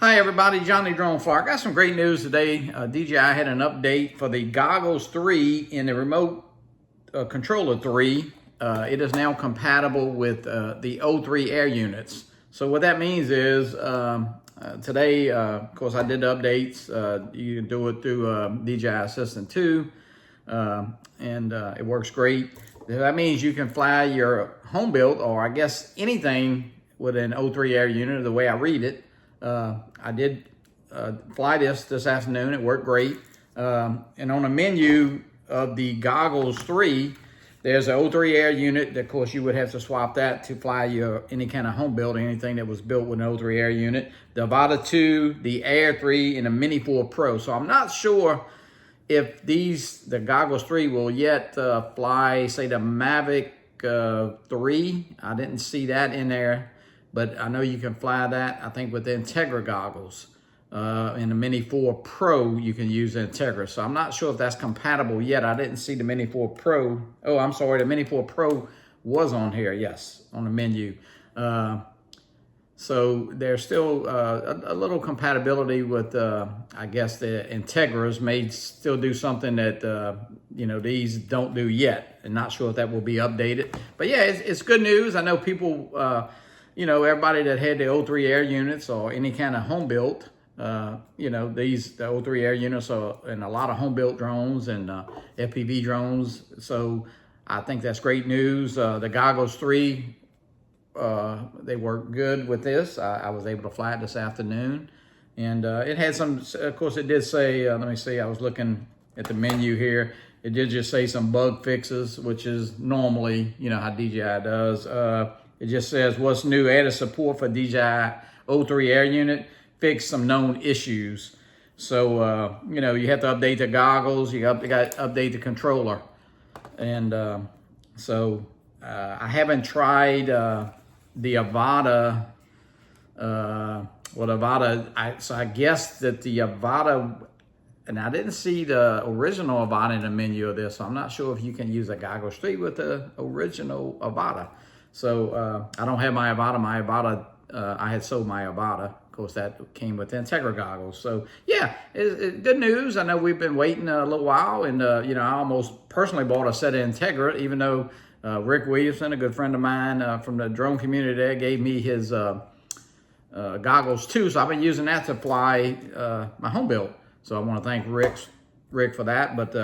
Hi everybody, Johnny Drone Flyer. Got some great news today. DJI had an update for the Goggles 3 and the remote controller 3. It is now compatible with the O3 air units. So what that means is today, of course, I did the updates. You can do it through DJI Assistant 2, and it works great. That means you can fly your home built, or I guess anything with an O3 air unit, the way I read it. I did fly this afternoon. It worked great. And on the menu of the Goggles 3, there's an O3 air unit. Of course, you would have to swap that to fly your any kind of home build, anything that was built with an O3 air unit. The Avata 2, the Air 3, and the Mini 4 Pro. So I'm not sure if the Goggles 3 will yet fly, say, the Mavic 3. I didn't see that in there. But I know you can fly that, I think, with the Integra goggles. In the Mini 4 Pro, you can use the Integra. So I'm not sure if that's compatible yet. I didn't see the Mini 4 Pro. Oh, I'm sorry, the Mini 4 Pro was on here, yes, on the menu. So there's still a little compatibility with, I guess, the Integras may still do something that, these don't do yet. And not sure if that will be updated. But yeah, it's good news. I know people... everybody that had the O3 air units or any kind of home built, the O3 air units are in a lot of home built drones and FPV drones. So I think that's great news. The Goggles 3, they work good with this. I was able to fly it this afternoon. And it had some, of course, it did say, let me see, I was looking at the menu here. It did just say some bug fixes, which is normally, how DJI does. It just says, what's new, added support for DJI O3 air unit, fix some known issues. So, you have to update the goggles, you got to update the controller. And so I haven't tried the Avata, so I guess that the Avata, and I didn't see the original Avata in the menu of this, so I'm not sure if you can use a Goggles 3 with the original Avata. So I don't have my Avata. My Avata, I had sold my Avata. Of course, that came with the Integra goggles. So yeah, it's good news. I know we've been waiting a little while, and I almost personally bought a set of Integra, even though Rick Williamson, a good friend of mine from the drone community there, gave me his goggles too. So I've been using that to fly my home build. So I want to thank Rick for that, but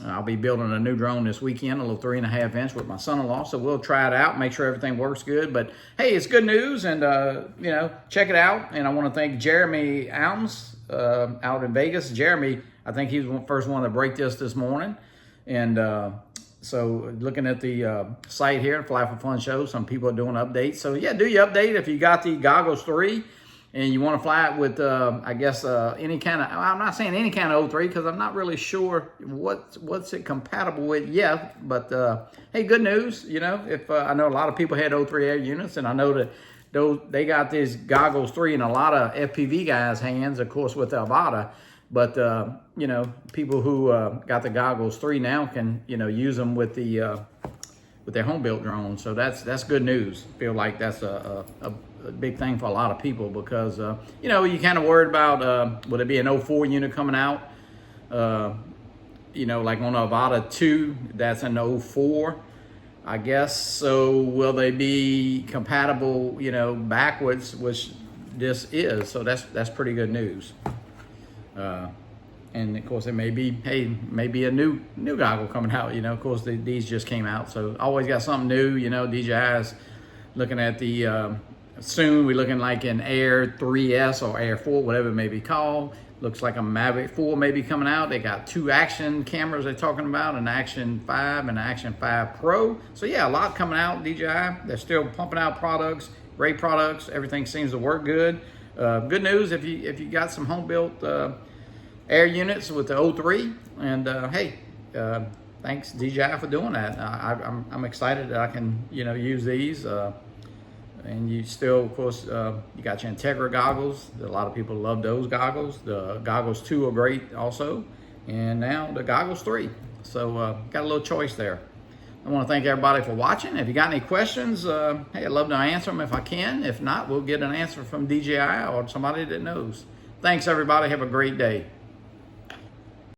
I'll be building a new drone this weekend, a little 3.5 inch with my son-in-law. So we'll try it out, make sure everything works good. But hey, it's good news, and check it out. And I want to thank Jeremy Alms out in Vegas. Jeremy, I think he was the first one to break this morning. And so looking at the site here, Fly for Fun show, some people are doing updates. So yeah, do your update if you got the Goggles 3. And you want to fly it with, any kind of, I'm not saying any kind of O3 because I'm not really sure what's it compatible with yet. But, hey, good news, if I know a lot of people had O3 air units, and I know that they got these Goggles 3 in a lot of FPV guys' hands, of course, with the Avata. But, people who got the Goggles 3 now can, use them with their home-built drones. So that's good news. I feel like that's a big thing for a lot of people because, you kind of worried about, would it be an 04 unit coming out? Like on the Avata 2, that's an 04, I guess. So will they be compatible, backwards, which this is? So that's pretty good news. And of course, it may be, maybe a new goggle coming out. Of course, these just came out, so always got something new. DJI's looking at the soon. We're looking like an Air 3S or Air 4, whatever it may be called. Looks like a Mavic 4 may be coming out. They got 2 action cameras they're talking about, an Action 5 and an Action 5 Pro. So yeah, a lot coming out. DJI, they're still pumping out products, great products. Everything seems to work good. Good news if you got some home built air units with the O3, and thanks DJI for doing that. I'm excited that I can use these, and you still, of course, you got your Integra goggles. A lot of people love those goggles. The Goggles 2 are great also, and now the Goggles 3. So got a little choice there. I want to thank everybody for watching. If you got any questions, hey, I'd love to answer them if I can. If not, we'll get an answer from DJI or somebody that knows. Thanks, everybody. Have a great day.